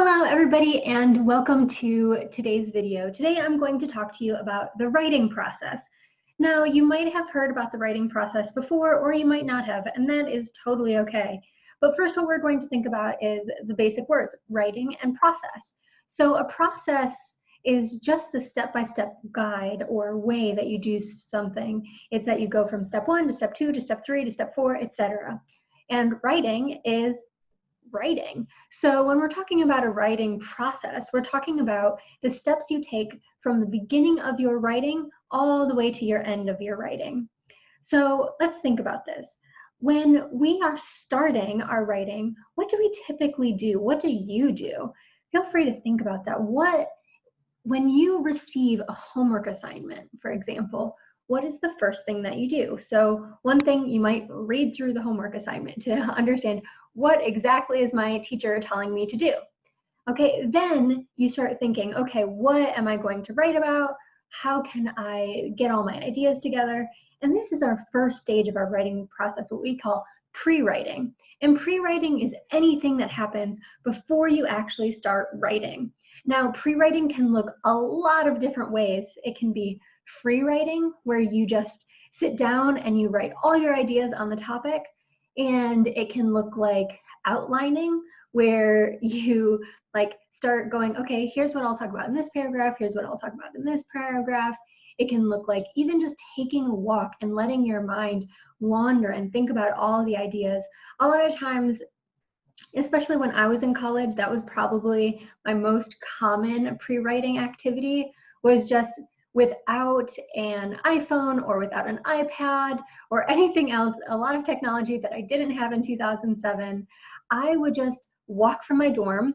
Hello everybody and welcome to today's video. Today I'm going to talk to you about the writing process. Now you might have heard about the writing process before or you might not have, and that is totally okay. But first what we're going to think about is the basic words, writing and process. So a process is just the step-by-step guide or way that you do something. It's that you go from step 1 to step 2 to step 3 to step 4, etc. And writing is writing. So when we're talking about a writing process, we're talking about the steps you take from the beginning of your writing all the way to your end of your writing. So let's think about this. When we are starting our writing, what do we typically do? What do you do? Feel free to think about that. When you receive a homework assignment, for example, what is the first thing that you do? So one thing, you might read through the homework assignment to understand what exactly is my teacher telling me to do. Okay, then you start thinking, okay, what am I going to write about? How can I get all my ideas together? And this is our first stage of our writing process, what we call pre-writing. And pre-writing is anything that happens before you actually start writing. Now, pre-writing can look a lot of different ways. It can be free writing, where you just sit down and you write all your ideas on the topic. And it can look like outlining, where you start going, okay, here's what I'll talk about in this paragraph, here's what I'll talk about in this paragraph. It can look like even just taking a walk and letting your mind wander and think about all the ideas. A lot of times, especially when I was in college, that was probably my most common pre-writing activity, was just without an iPhone or without an iPad or anything else, a lot of technology that I didn't have in 2007, I would just walk from my dorm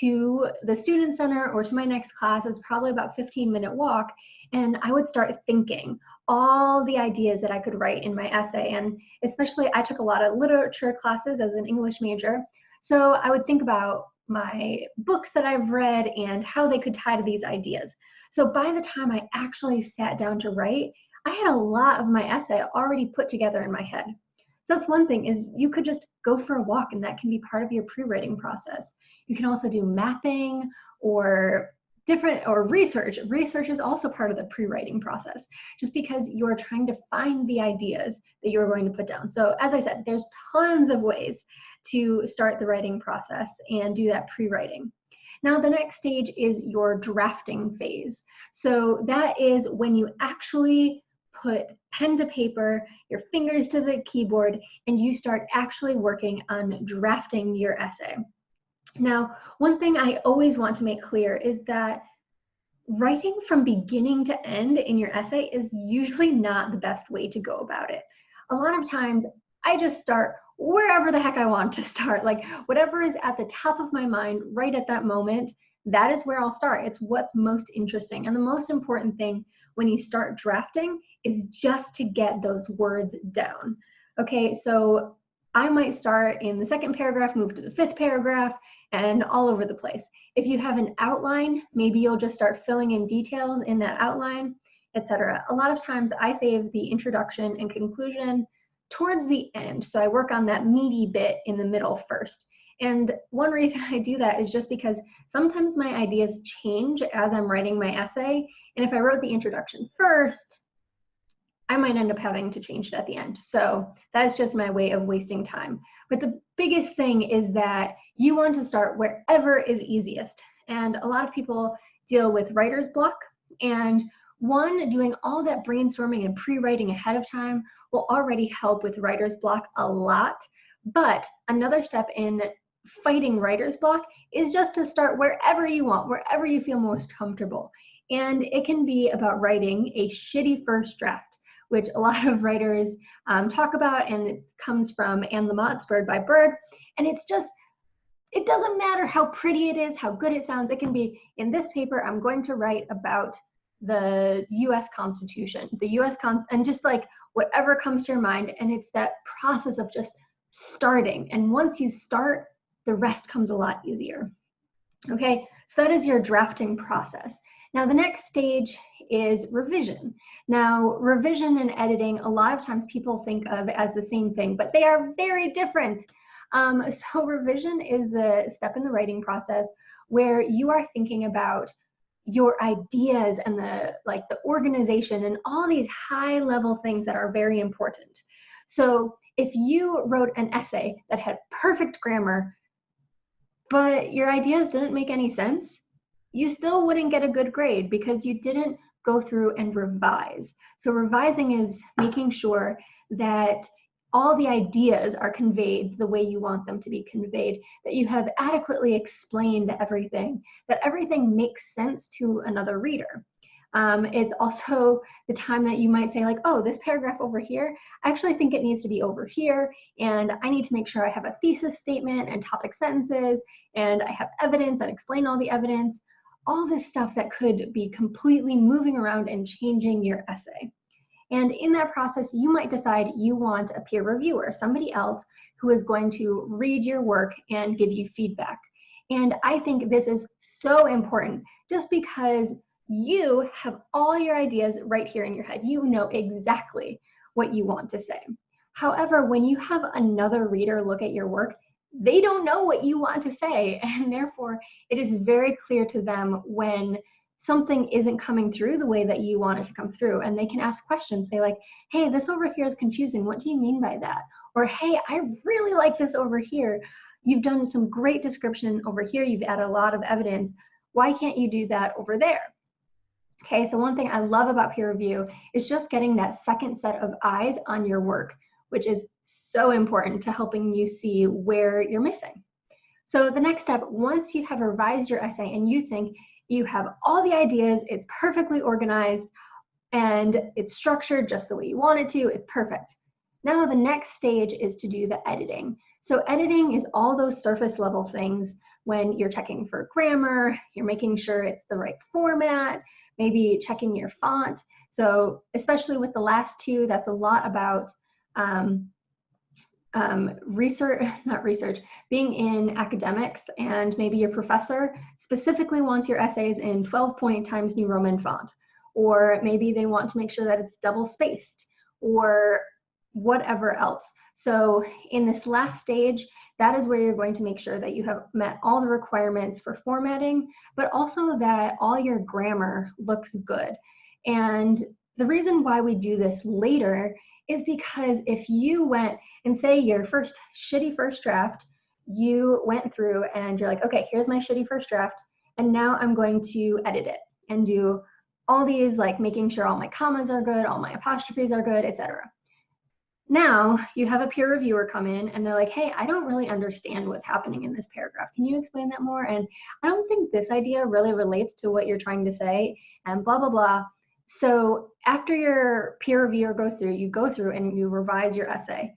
to the student center or to my next class. It was probably about a 15-minute walk, and I would start thinking all the ideas that I could write in my essay. And especially, I took a lot of literature classes as an English major, so I would think about my books that I've read and how they could tie to these ideas. So by the time I actually sat down to write, I had a lot of my essay already put together in my head. So that's one thing, is you could just go for a walk, and that can be part of your pre-writing process. You can also do mapping or research. Research is also part of the pre-writing process, just because you're trying to find the ideas that you're going to put down. So as I said, there's tons of ways to start the writing process and do that pre-writing. Now the next stage is your drafting phase. So that is when you actually put pen to paper, your fingers to the keyboard, and you start actually working on drafting your essay. Now, one thing I always want to make clear is that writing from beginning to end in your essay is usually not the best way to go about it. A lot of times I just start wherever the heck I want to start, like whatever is at the top of my mind right at that moment, that is where I'll start. It's what's most interesting. And the most important thing when you start drafting is just to get those words down. Okay, so I might start in the second paragraph, move to the fifth paragraph, and all over the place. If you have an outline, maybe you'll just start filling in details in that outline, etc. A lot of times I save the introduction and conclusion towards the end, so I work on that meaty bit in the middle first. And one reason I do that is just because sometimes my ideas change as I'm writing my essay, and if I wrote the introduction first, I might end up having to change it at the end. So that's just my way of wasting time. But the biggest thing is that you want to start wherever is easiest. And a lot of people deal with writer's block, and doing all that brainstorming and pre-writing ahead of time will already help with writer's block a lot. But another step in fighting writer's block is just to start wherever you want, wherever you feel most comfortable. And it can be about writing a shitty first draft, which a lot of writers talk about, and it comes from Anne Lamott's Bird by Bird. And it's just, it doesn't matter how pretty it is, how good it sounds. It can be, in this paper, I'm going to write about the US Constitution, and just like whatever comes to your mind. And it's that process of just starting. And once you start, the rest comes a lot easier. Okay, so that is your drafting process. Now the next stage is revision. Now revision and editing, a lot of times people think of as the same thing, but they are very different. So revision is the step in the writing process where you are thinking about your ideas and the organization and all these high level things that are very important. So if you wrote an essay that had perfect grammar, but your ideas didn't make any sense, you still wouldn't get a good grade because you didn't go through and revise. So revising is making sure that all the ideas are conveyed the way you want them to be conveyed, that you have adequately explained everything, that everything makes sense to another reader. It's also the time that you might say like, oh, this paragraph over here, I actually think it needs to be over here, and I need to make sure I have a thesis statement and topic sentences, and I have evidence and explain all the evidence, all this stuff that could be completely moving around and changing your essay. And in that process, you might decide you want a peer reviewer, somebody else who is going to read your work and give you feedback. And I think this is so important just because you have all your ideas right here in your head. You know exactly what you want to say. However, when you have another reader look at your work, they don't know what you want to say, and therefore it is very clear to them when something isn't coming through the way that you want it to come through, and they can ask questions. Say like, hey, this over here is confusing. What do you mean by that? Or, hey, I really like this over here. You've done some great description over here. You've added a lot of evidence. Why can't you do that over there? Okay, so one thing I love about peer review is just getting that second set of eyes on your work, which is so important to helping you see where you're missing. So the next step, once you have revised your essay and you think you have all the ideas, it's perfectly organized, and it's structured just the way you want it to, it's perfect. Now the next stage is to do the editing. So editing is all those surface level things when you're checking for grammar, you're making sure it's the right format, maybe checking your font. So especially with the last two, that's a lot about being in academics, and maybe your professor specifically wants your essays in 12-point Times New Roman font, or maybe they want to make sure that it's double spaced, or whatever else. So in this last stage, that is where you're going to make sure that you have met all the requirements for formatting, but also that all your grammar looks good. And the reason why we do this later is because if you went and say your shitty first draft, you went through and you're like, okay, here's my shitty first draft, and now I'm going to edit it and do all these, like making sure all my commas are good, all my apostrophes are good, etc. Now you have a peer reviewer come in and they're like, hey, I don't really understand what's happening in this paragraph. Can you explain that more? And I don't think this idea really relates to what you're trying to say, and blah, blah, blah. So after your peer reviewer goes through, you go through and you revise your essay.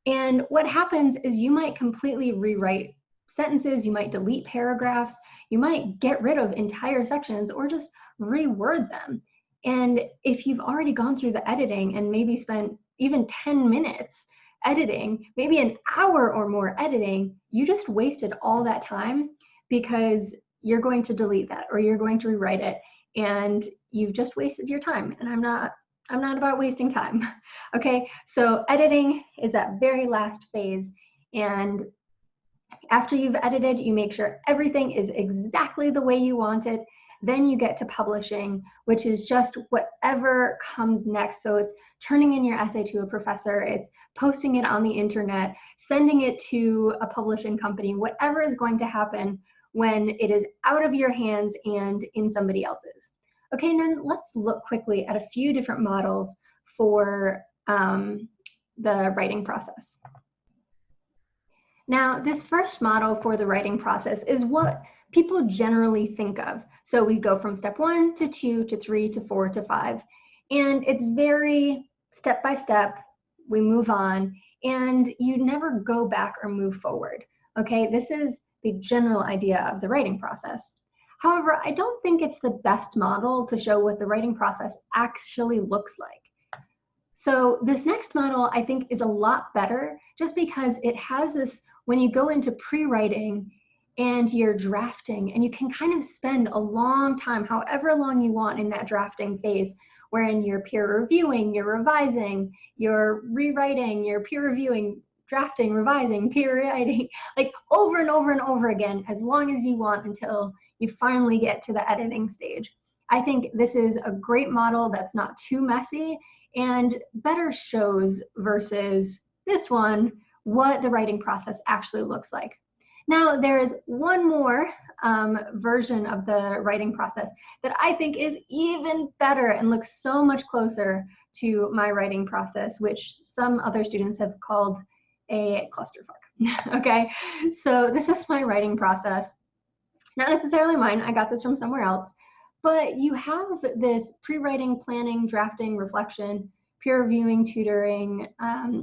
And what happens is you might completely rewrite sentences, you might delete paragraphs, you might get rid of entire sections or just reword them. And if you've already gone through the editing and maybe spent even 10 minutes editing, maybe an hour or more editing, you just wasted all that time because you're going to delete that or you're going to rewrite it, and you've just wasted your time. And I'm not about wasting time. Okay, so editing is that very last phase, and after you've edited, you make sure everything is exactly the way you want it. Then you get to publishing, which is just whatever comes next. So it's turning in your essay to a professor, it's posting it on the internet, sending it to a publishing company, whatever is going to happen when it is out of your hands and in somebody else's. Okay, now let's look quickly at a few different models for the writing process. Now, this first model for the writing process is what people generally think of. So we go from step 1 to 2 to 3 to 4 to 5, and it's very step by step. We move on, and you never go back or move forward. Okay, this is the general idea of the writing process. However, I don't think it's the best model to show what the writing process actually looks like. So this next model I think is a lot better just because it has this, when you go into pre-writing and you're drafting, and you can kind of spend a long time, however long you want in that drafting phase, wherein you're peer reviewing, you're revising, you're rewriting, you're peer reviewing, drafting, revising, peer writing, like over and over and over again, as long as you want until you finally get to the editing stage. I think this is a great model that's not too messy and better shows versus this one what the writing process actually looks like. Now, there is one more version of the writing process that I think is even better and looks so much closer to my writing process, which some other students have called a clusterfuck. Okay, so this is my writing process. Not necessarily mine, I got this from somewhere else, but you have this pre-writing, planning, drafting, reflection, peer reviewing, tutoring,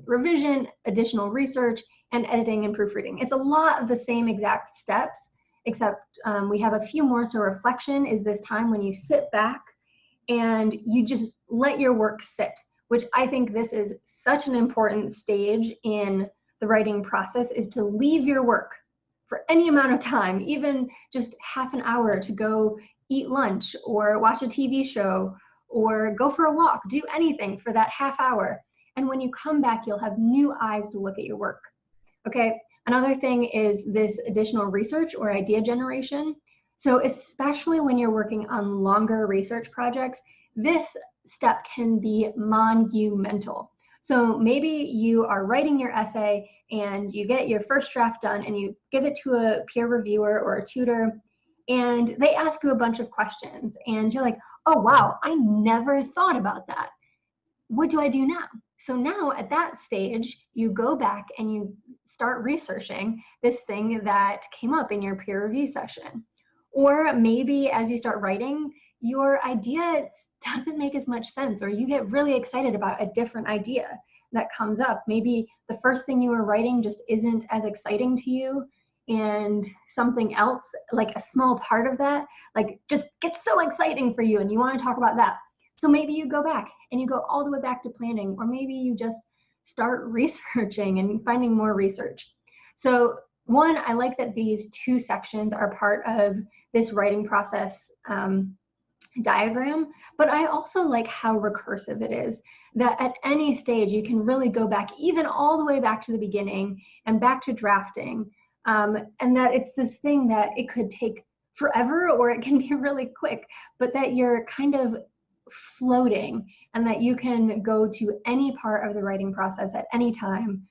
revision, additional research, and editing and proofreading. It's a lot of the same exact steps, except we have a few more. So reflection is this time when you sit back and you just let your work sit, which I think this is such an important stage in the writing process, is to leave your work for any amount of time, even just half an hour to go eat lunch or watch a TV show or go for a walk, do anything for that half hour. And when you come back, you'll have new eyes to look at your work. Okay, another thing is this additional research or idea generation. So especially when you're working on longer research projects, this step can be monumental. So maybe you are writing your essay and you get your first draft done and you give it to a peer reviewer or a tutor, and they ask you a bunch of questions and you're like, oh wow, I never thought about that. What do I do now? So now at that stage, you go back and you start researching this thing that came up in your peer review session. Or maybe as you start writing, your idea doesn't make as much sense, or you get really excited about a different idea that comes up. Maybe the first thing you were writing just isn't as exciting to you, and something else, like a small part of that, like just gets so exciting for you and you want to talk about that. So maybe you go back and you go all the way back to planning, or maybe you just start researching and finding more research. So one, I like that these two sections are part of this writing process diagram, but I also like how recursive it is, that at any stage you can really go back, even all the way back to the beginning and back to drafting, and that it's this thing that it could take forever or it can be really quick, but that you're kind of floating and that you can go to any part of the writing process at any time.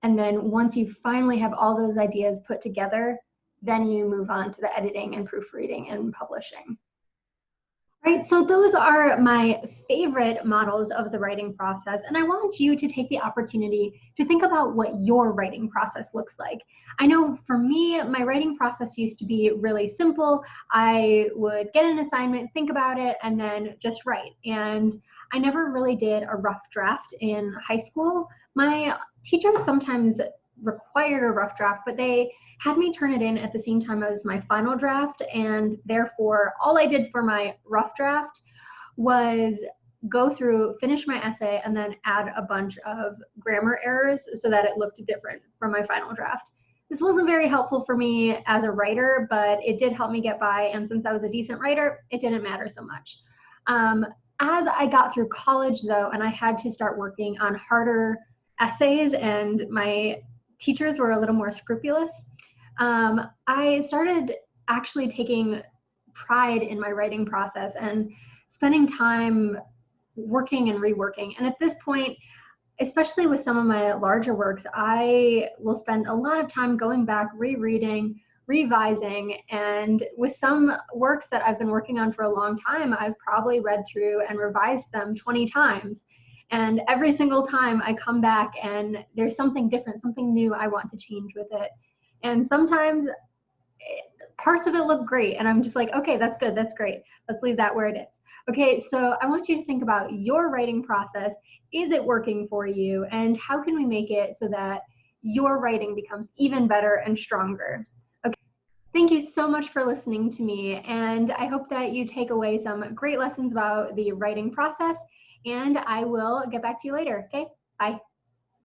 And then once you finally have all those ideas put together, then you move on to the editing and proofreading and publishing. Right, so those are my favorite models of the writing process, and I want you to take the opportunity to think about what your writing process looks like. I know for me, my writing process used to be really simple. I would get an assignment, think about it, and then just write. And I never really did a rough draft in high school. My teachers sometimes required a rough draft, but they had me turn it in at the same time as my final draft, and therefore all I did for my rough draft was go through, finish my essay, and then add a bunch of grammar errors so that it looked different from my final draft. This wasn't very helpful for me as a writer, but it did help me get by, and since I was a decent writer, it didn't matter so much. As I got through college though, and I had to start working on harder essays and my teachers were a little more scrupulous, I started actually taking pride in my writing process and spending time working and reworking. And at this point, especially with some of my larger works, I will spend a lot of time going back, rereading, revising, and with some works that I've been working on for a long time, I've probably read through and revised them 20 times. And every single time I come back and there's something different, something new I want to change with it. And sometimes parts of it look great and I'm just like, okay, that's good, that's great. Let's leave that where it is. Okay, so I want you to think about your writing process. Is it working for you? And how can we make it so that your writing becomes even better and stronger? Okay, thank you so much for listening to me. And I hope that you take away some great lessons about the writing process. And I will get back to you later, okay?